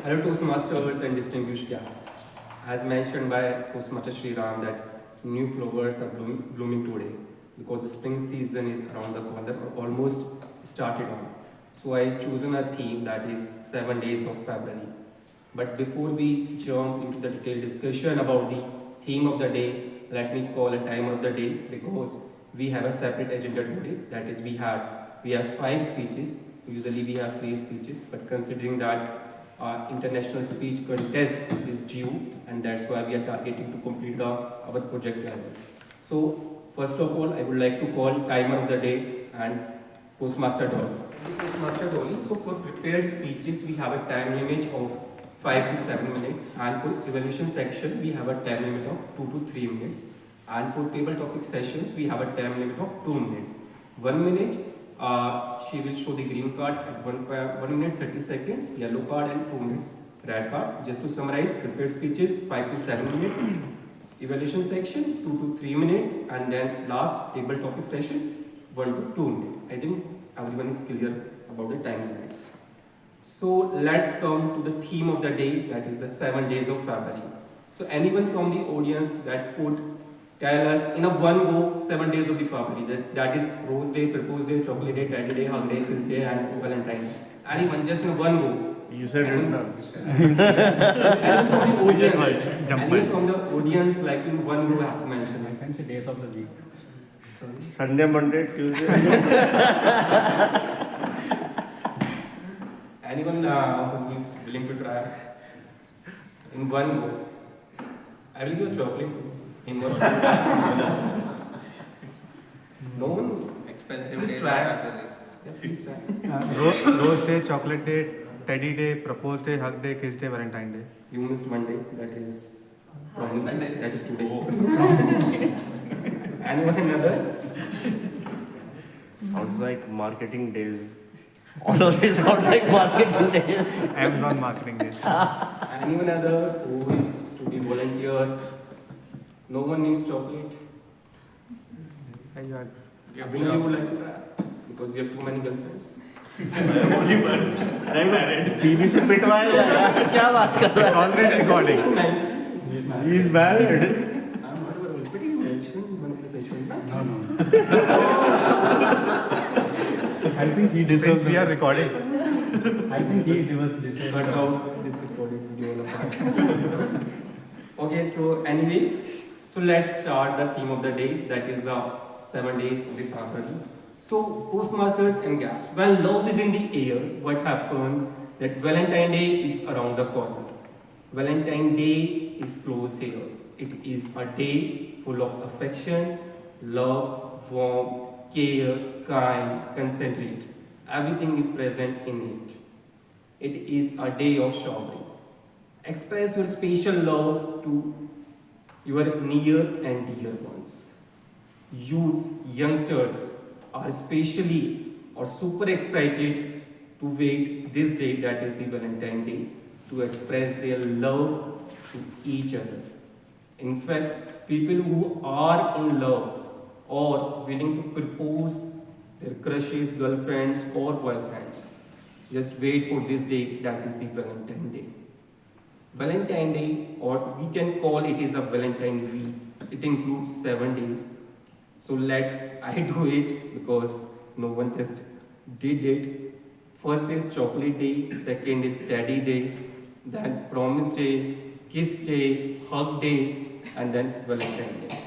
Hello Toastmasters and distinguished guests. As mentioned by Toastmaster Sri Ram that new flowers are blooming today because the spring season is around the corner or almost started on. So I chosen a theme that is 7 days of February. But before we jump into the detailed discussion about the theme of the day, let me call a timer of the day because we have a separate agenda today. That is, we have 5 speeches. Usually we have 3 speeches, but considering that international speech contest is due, and that's why we are targeting to complete our project levels. So first of all, I would like to call timer of the day and Postmaster Dolly. Postmaster Dolly. So for prepared speeches, we have a time limit of 5 to 7 minutes, and for evaluation section, we have a time limit of 2 to 3 minutes, and for table topic sessions, we have a time limit of 2 minutes. 1 minute. She will show the green card at 1 minute 30 seconds, yellow card and 2 minutes, red card. Just to summarize, prepared speeches 5 to 7 minutes, evaluation section 2 to 3 minutes, and then last table topic session 1 to 2 minutes. I think everyone is clear about the time limits. So let's come to the theme of the day, that is the 7 days of February. So anyone from the audience that could tell us in a one go 7 days of the February, that is Rose Day, Propose Day, Chocolate Day, Teddy Day, Hug Day, Kiss Day and Valentine Day. Anyone, just in one go. You said it now. Anyone from the audience, like in one go have to mention. I can say days of the week. Sorry. Sunday, Monday, Tuesday. Anyone who is willing to try in one go? I will give a chocolate in one go. No one? Expensive Please days try. of February. Yeah, please try. Rose Day, Chocolate Day, Teddy Day, Propose Day, Hug Day, Kiss Day, Valentine Day. You missed Monday, that is promised, that is today. Anyone another? Sounds like marketing days. All of this sounds like marketing days. Amazon Marketing Day. Anyone other who is to be volunteer? No one needs chocolate. Hey, you are- Abhinay, you would like to try? Because you have too many girlfriends. I'm married. PV से पिटवाएगा यार, क्या बात कर रहा It's already recording. है? He is married. I'm not aware. But you mentioned one of the sessions. No. I think he Since deserves. we are recording. I think he deserves. Cut out this recorded video. Okay, so anyways, so let's start the theme of the day, that is the 7 days of the February. So Postmasters and guests, when love is in the air, what happens that Valentine Day is around the corner. Valentine Day is close here. It is a day full of affection, love, warmth, care, kind, concentrate. Everything is present in it. It is a day of showering. Express your special love to your near and dear ones. Youths, youngsters are especially or super excited to wait this day, that is the Valentine Day, to express their love to each other. In fact, people who are in love or willing to propose their crushes, girlfriends or boyfriends, just wait for this day, that is the Valentine Day. Valentine Day, or we can call it is a Valentine week. It includes 7 days. So I do it because no one just did it. First is Chocolate Day, second is Teddy Day, then Promise Day, Kiss Day, Hug Day, and then Valentine Day.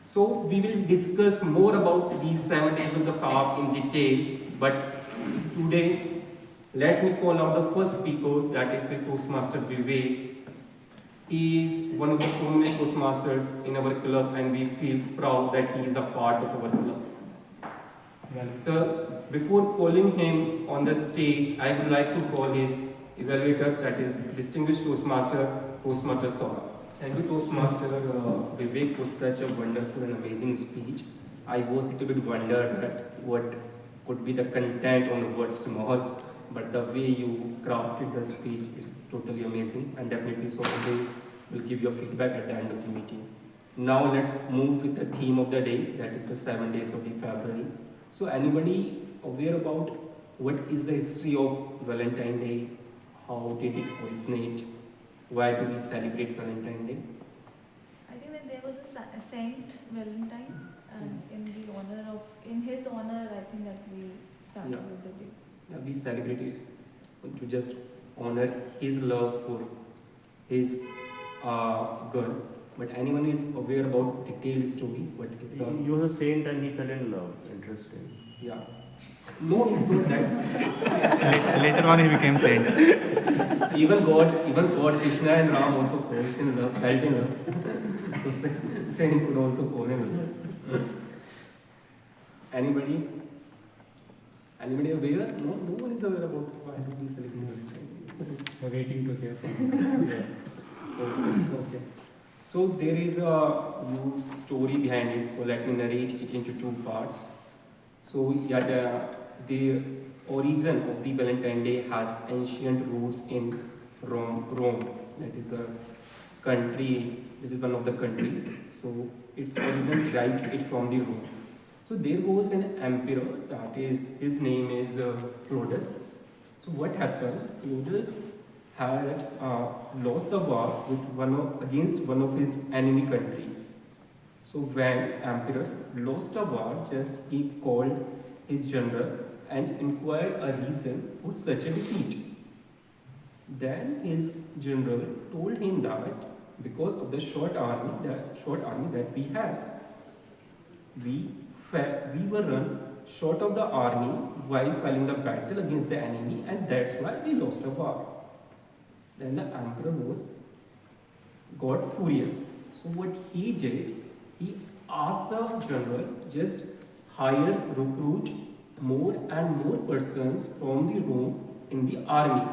So we will discuss more about these 7 days of the Feb in detail, but today let me call out the first speaker, that is the Toastmaster Vivek. He is one of the prominent Toastmasters in our club and we feel proud that he is a part of our club. Well, sir, before calling him on the stage, I would like to call his evaluator, that is distinguished Toastmaster, Toastmaster Saurabh. Thank you, Toastmaster Vivek, for such a wonderful and amazing speech. I was a little bit wondered at what could be the content on the word small, but the way you crafted the speech is totally amazing, and definitely Saurabh will give your feedback at the end of the meeting. Now let's move with the theme of the day, that is the 7 days of the February. So anybody aware about what is the history of Valentine Day? How did it originate? Why do we celebrate Valentine's Day? I think that there was a Saint Valentine, and in his honor, I think that we started Yeah. with the day. Yeah, we celebrate it to just honor his love for his girl. But anyone is aware about detailed story? What is the He was a saint and he fell in love. Interesting. yeah? No, it's not that. Later on, he became saint. Even God, Krishna and Ram also falls in love, felt in love. So Saint could also fall in love. Anybody? Anybody aware? No, no one is aware about why do we celebrate Valentine's Day. We're waiting to hear from you. Okay. So there is a huge story behind it. So let me narrate it into two parts. So yeah, the origin of the Valentine Day has ancient roots in Rome. That is a country. That is one of the country. So its origin derived it from the Rome. So there was an emperor. That is, his name is Claudius. So what happened? Claudius had lost the war with against one of his enemy country. So when emperor lost a war, just he called his general and inquired a reason for such a defeat. Then his general told him that because of the short army that we had, we were run short of the army while fighting the battle against the enemy, and that's why we lost a war. Then the emperor got furious. So what he did, he asked the general just recruit more and more persons from the Rome in the army.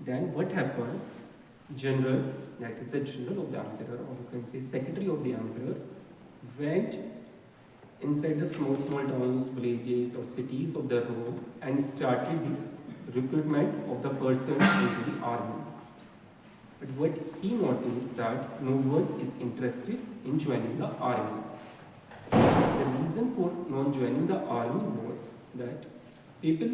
Then what happened? General, that is the general of the emperor, or you can say secretary of the emperor, went inside the small towns, villages or cities of the Rome and started the recruitment of the persons into the army. But what he noticed that no one is interested in joining the army. The reason for not joining the army was that people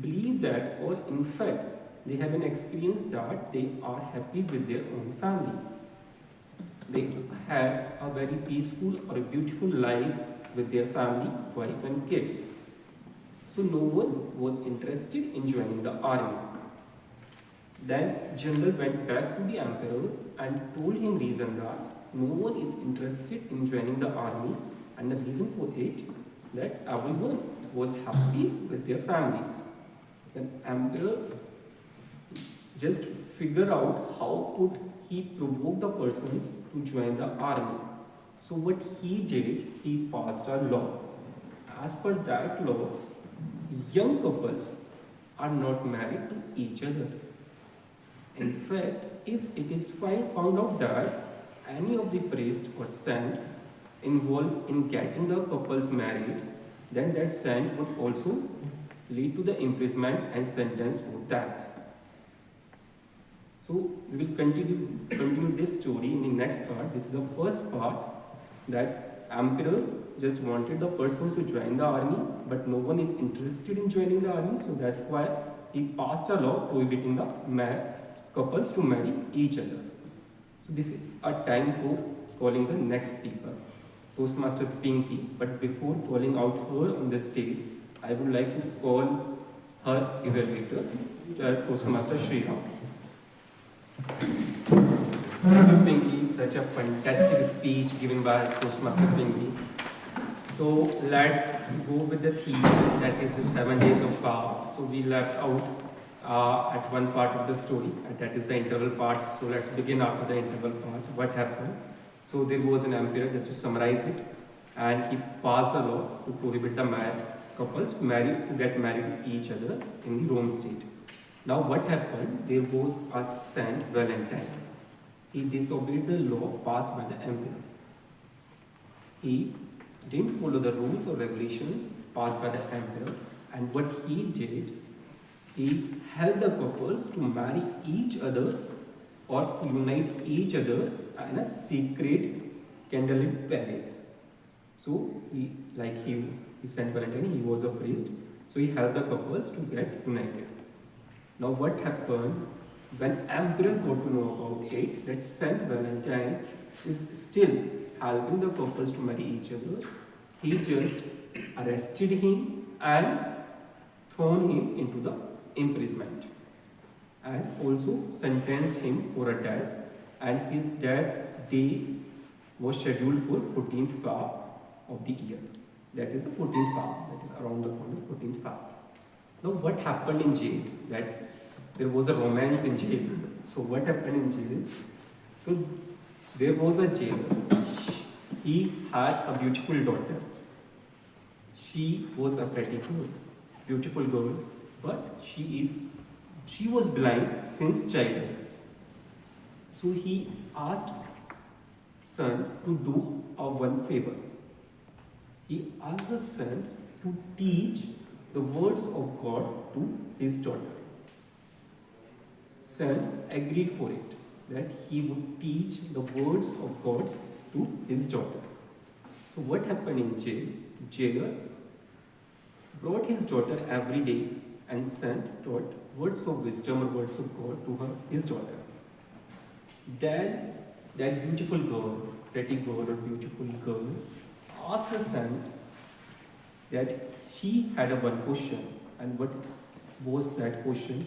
believe that, or in fact, they have an experience that they are happy with their own family. They have a very peaceful or a beautiful life with their family, wife and kids. So no one was interested in joining the army. Then general went back to the emperor and told him reason that no one is interested in joining the army, and the reason for it that everyone was happy with their families. Then emperor just figure out how could he provoke the persons to join the army. So what he did, he passed a law. As per that law, young couples are not married to each other. In fact, if it is found out that any of the priest or saint involved in getting the couples married, then that saint would also lead to the imprisonment and sentence for death. So we will continue this story in the next part. This is the first part, that emperor just wanted the persons to join the army, but no one is interested in joining the army, so that's why he passed a law prohibiting the couples to marry each other. So this is a time for calling the next speaker, Toastmaster Pinky. But before calling out her on the stage, I would like to call her evaluator, Toastmaster Sriram. Thank you, Pinky. Such a fantastic speech given by Toastmaster Pinky. So let's go with the theme, that is the 7 days of power. So we left out at one part of the story, and that is the interval part. So let's begin after the interval part. What happened? So there was an emperor, just to summarize it, and he passed a law to prohibit the couples to get married to each other in the Rome state. Now what happened? There was a Saint Valentine. He disobeyed the law passed by the emperor. He didn't follow the rules or regulations passed by the emperor, and what he did, he helped the couples to marry each other or to unite each other in a secret candlelit palace. So he Saint Valentine, he was a priest, so he helped the couples to get united. Now what happened when Emperor got to know about it, that Saint Valentine is still helping the couples to marry each other. He just arrested him and thrown him into the imprisonment, and also sentenced him for a death, and his death day was scheduled for 14th Feb of the year. That is the 14th Feb, that is around the corner, 14th Feb. Now what happened in jail? That there was a romance in jail. So what happened in jail? So there was a jailer. He had a beautiful daughter. She was a pretty girl, beautiful girl, but she was blind since childhood. So he asked son to do a one favor. He asked the son to teach the words of God to his daughter. Son agreed for it, that he would teach the words of God to his daughter. So what happened in jail? Jailer brought his daughter every day, and son taught words of wisdom or words of God to his daughter. Then that beautiful girl, pretty girl or beautiful girl, asked the son that she had a one question. And what was that question?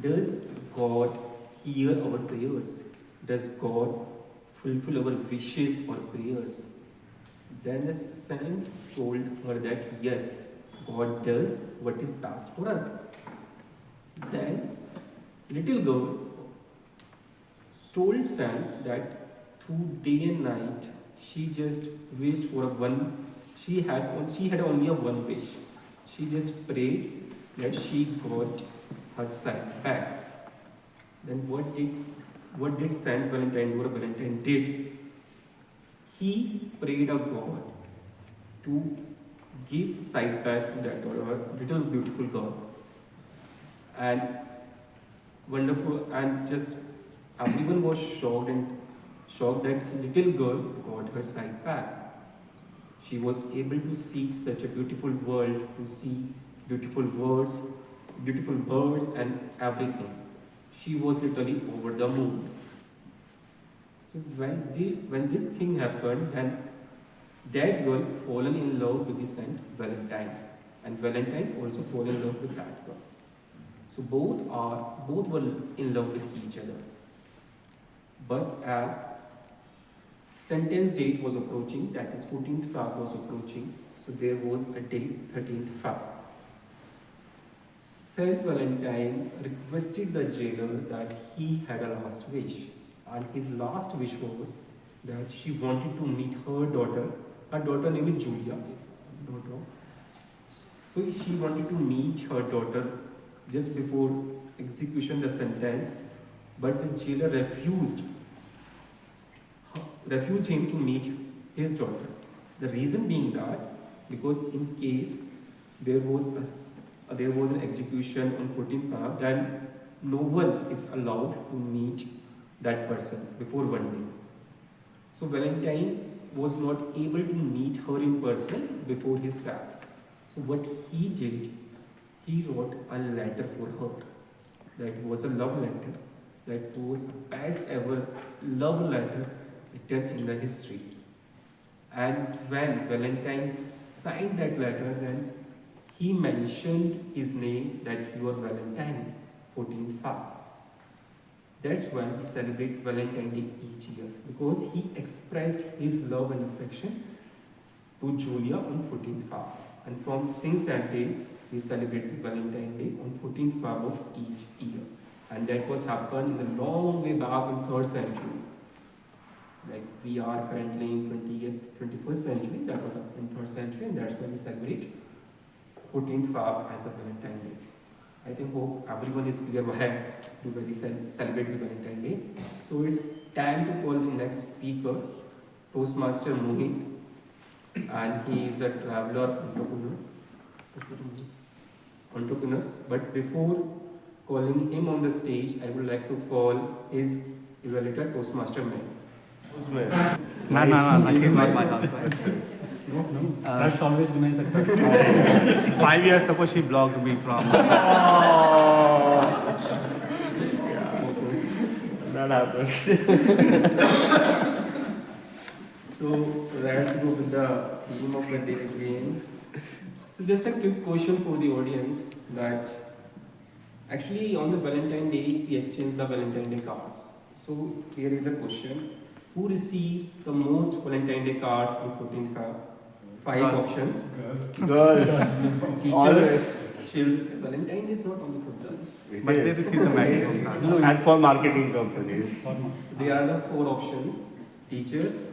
Does God hear our prayers? Does God fulfill our wishes or prayers? Then the son told her that yes, God does what is best for us. Then little girl told son that through day and night she just wished for a one. She had only a one wish. She just prayed that she got her sight back. Then what did Saint Valentine or Valentine did? He prayed a God to give sight back to that little beautiful girl. And wonderful, and just everyone was shocked that little girl got her sight back. She was able to see such a beautiful world, to see beautiful words, beautiful birds and everything. She was literally over the moon. So when this thing happened, then that girl fallen in love with the Saint Valentine, and Valentine also fall in love with that girl. So both were in love with each other. But as sentence date was approaching, that is 14th Feb was approaching, so there was a date 13th Feb. Saint Valentine requested the jailer that he had a last wish, and his last wish was that she wanted to meet her daughter. Her daughter name is Julia, if I'm not wrong. So she wanted to meet her daughter just before execution the sentence, but the jailer refused him to meet his daughter. The reason being that because in case there was an execution on 14th Feb, then no one is allowed to meet that person before one day. So Valentine was not able to meet her in person before his death. So what he did, he wrote a letter for her. That was a love letter. That was the best ever love letter written in the history. And when Valentine signed that letter, then he mentioned his name, that you are Valentine, 14th Feb. That's why we celebrate Valentine Day each year, because he expressed his love and affection to Julia on 14th Feb. And since that day, we celebrate Valentine Day on 14th Feb of each year. And that was happened in the long way back in 3rd century. Like we are currently in 21st century, that was happened in 3rd century, and that's why we celebrate 14th Feb as a Valentine Day. I hope everyone is clear why we celebrate the Valentine Day. So it's time to call the next speaker, Toastmaster Mohit, and he is a traveler entrepreneur. But before calling him on the stage, I would like to call his evaluator, Toastmaster man. No, she's not my husband. No, crush always remains a crush. 5 years ago, she blocked me from. That happens. So let's go with the theme of the day again. So just a quick question for the audience that actually on the Valentine Day we exchange the Valentine Day cards. So here is a question: who receives the most Valentine Day cards? We put in five Girls. options. Girls. Teachers, children. Valentine is not only for girls. But they receive the maximum cards. And for marketing companies. So there are the four options: teachers,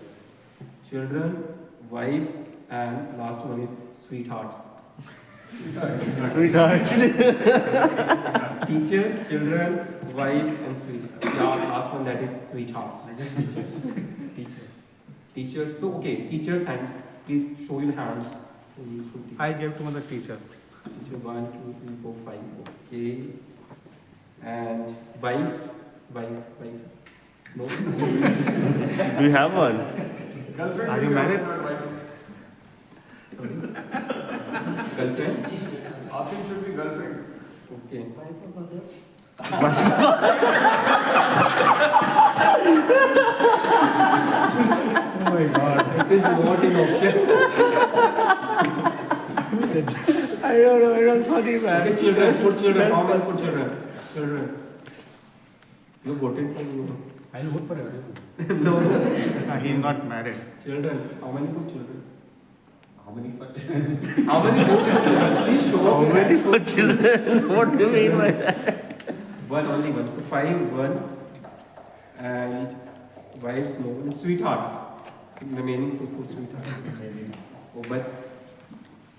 children, wives, and last one is sweethearts. Sweethearts. Teacher, children, wives, and sweethearts. Yeah, last one that is sweethearts. Teacher. Teachers. So okay, teachers' hands. Please show your hands. Please put it. I gave to the teacher. Teacher 1, 2, 3, 4, 5. Okay. And wives. Wife. No. Do you have one? Are you married? Sorry. Girlfriend. Option should be girlfriend. Okay. Oh my God. It is not an option. Who said that? I don't know. It was funny, man. Okay, children. For children. How many for children? Children. You voted for you. I'll vote for everyone. No. He is not married. Children. How many for children? How many for How many for children? Please show How up. many for children? What do you mean by that? One, only one. So 5, 1. And wives, no. And sweethearts. So remaining for sweethearts. Oh, but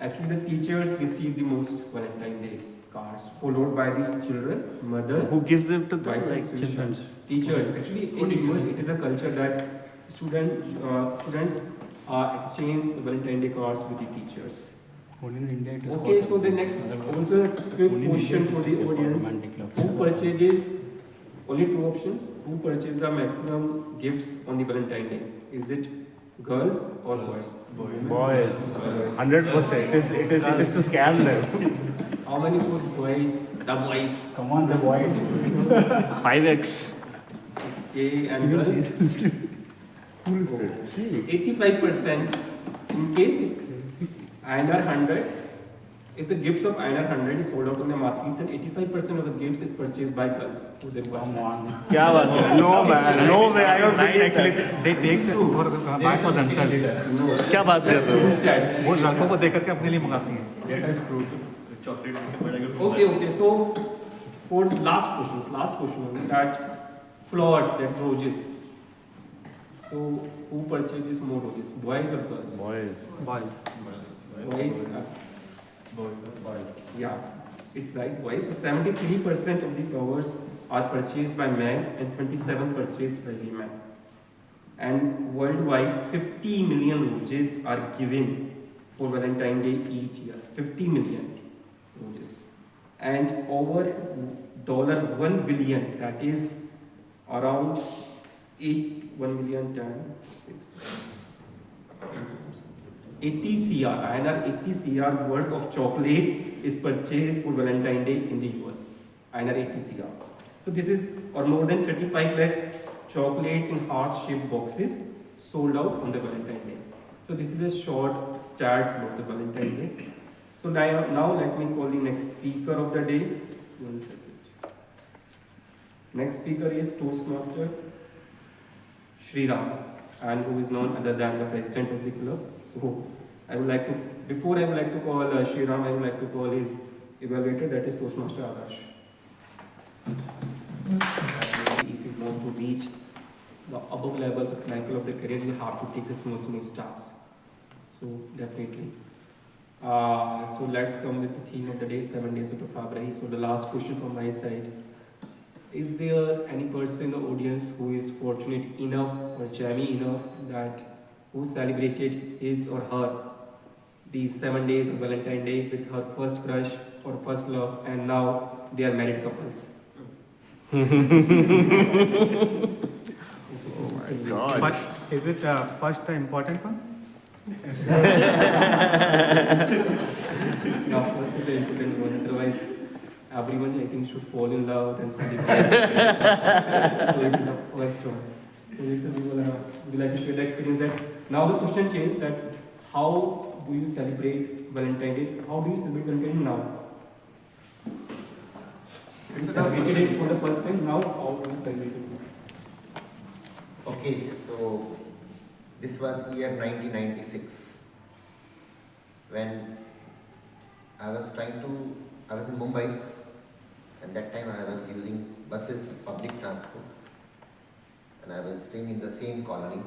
actually the teachers receive the most Valentine Day cards, followed by the children, mother, Who gives it to them? wives, and Like, sweethearts. Children. Teachers. Actually, in US, it is a culture that students exchange the Valentine Day cards with the teachers. Only in India it is Okay, for- so the next also a quick Only in question India for it the is for audience: romantic love. who purchases? Only two options. Who purchases the maximum gifts on the Valentine Day? Is it girls or boys? boys. 100%. It is to scam them. How many for boys? The boys. Come on, the boys. 5x. Okay, and girls? 85%. In case INR 100, if the gifts of INR 100 is sold out on the market, then 85% of the gifts is purchased by girls to their Come boyfriends. on. क्या बात है? No man. No way. I don't Right, believe actually, that. they take it for buy for themselves. No. क्या बात कर रहे हो? Stats. वो लड़कों को देख करके अपने लिए मंगाती हैं. That is true. Okay, so for last question only, that flowers, that's roses. So who purchases more roses, boys or girls? Boys. Boy. Boys. Yeah, it's right, boys. So 73% of the flowers are purchased by men and 27 purchased by women. And worldwide, 50 million roses are given for Valentine's Day each year. 50 million roses. And over $1 billion, that is around 1 million times 80 CR, INR 80 CR worth of chocolate is purchased for Valentine's Day in the US. INR 80 CR. So this is, or more than 35 lakhs chocolates in heart-shaped boxes sold out on the Valentine's Day. So this is a short stats about the Valentine's Day. So now let me call the next speaker of the day. 1 second. Next speaker is Toastmaster Shriram, and who is none other than the president of the club. So I would like to, before I would like to call Shriram, I would like to call his evaluator, that is Toastmaster Akash. If you want to reach the above levels of pinnacle of the career, you have to take the small steps. So definitely. So let's come with the theme of the day, 7 days of February. So the last question from my side. Is there any person in the audience who is fortunate enough or jammy enough that who celebrated his or her these 7 days of Valentine's Day with her first crush or first love, and now they are married couples? God. But is it first the important one? Now, first is the important one. Otherwise, everyone I think should fall in love and celebrate. So it is a first one. So we would like to share the experience that now the question changes that how do you celebrate Valentine's Day? How do you celebrate Valentine's Day now? It's You a tough celebrated it question. for the first time. Now how do you celebrate it? Okay, so this was year 1996 when I was in Mumbai, and that time I was using buses, public transport, and I was staying in the same colony,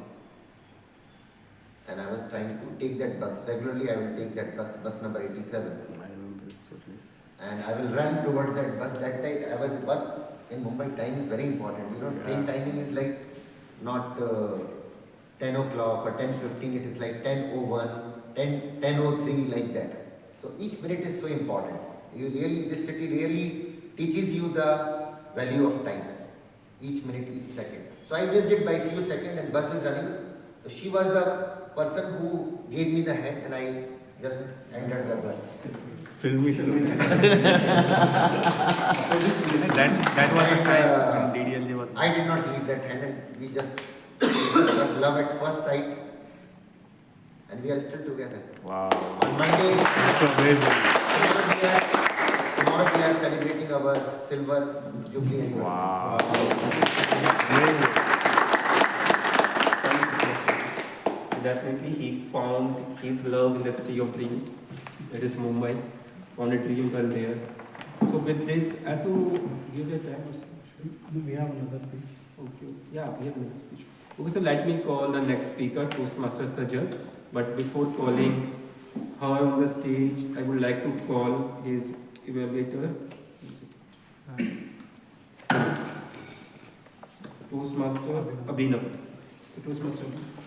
and I was trying to take that bus. Regularly I will take that bus number 87, I remember this totally. and I will run towards that bus. That time I was, but in Mumbai time is very important. You know, train timing is like not 10 o'clock or 10:15, it is like 10:01, 10:03, like that. So each minute is so important. This city really teaches you the value of time. Each minute, each second. So I missed it by few seconds and bus is running. So she was the person who gave me the hand and I just entered the bus. Filmy. That was the And, time when DDLJ was. I did not leave that hand and we just it was love at first sight and we are still together. Wow. On Monday, That's amazing. tomorrow we are celebrating our silver jubilee anniversary. Wow. Amazing. Definitely, he found his love in the city of dreams. That is Mumbai. Found a dream girl there. So with this, as you give a time or something. We have another speech. Okay. Yeah, we have another speech. Okay, so let me call the next speaker, Toastmaster Sajjad. But before calling her on the stage, I would like to call his evaluator. Toastmaster Abhinav. Toastmaster Abhinav.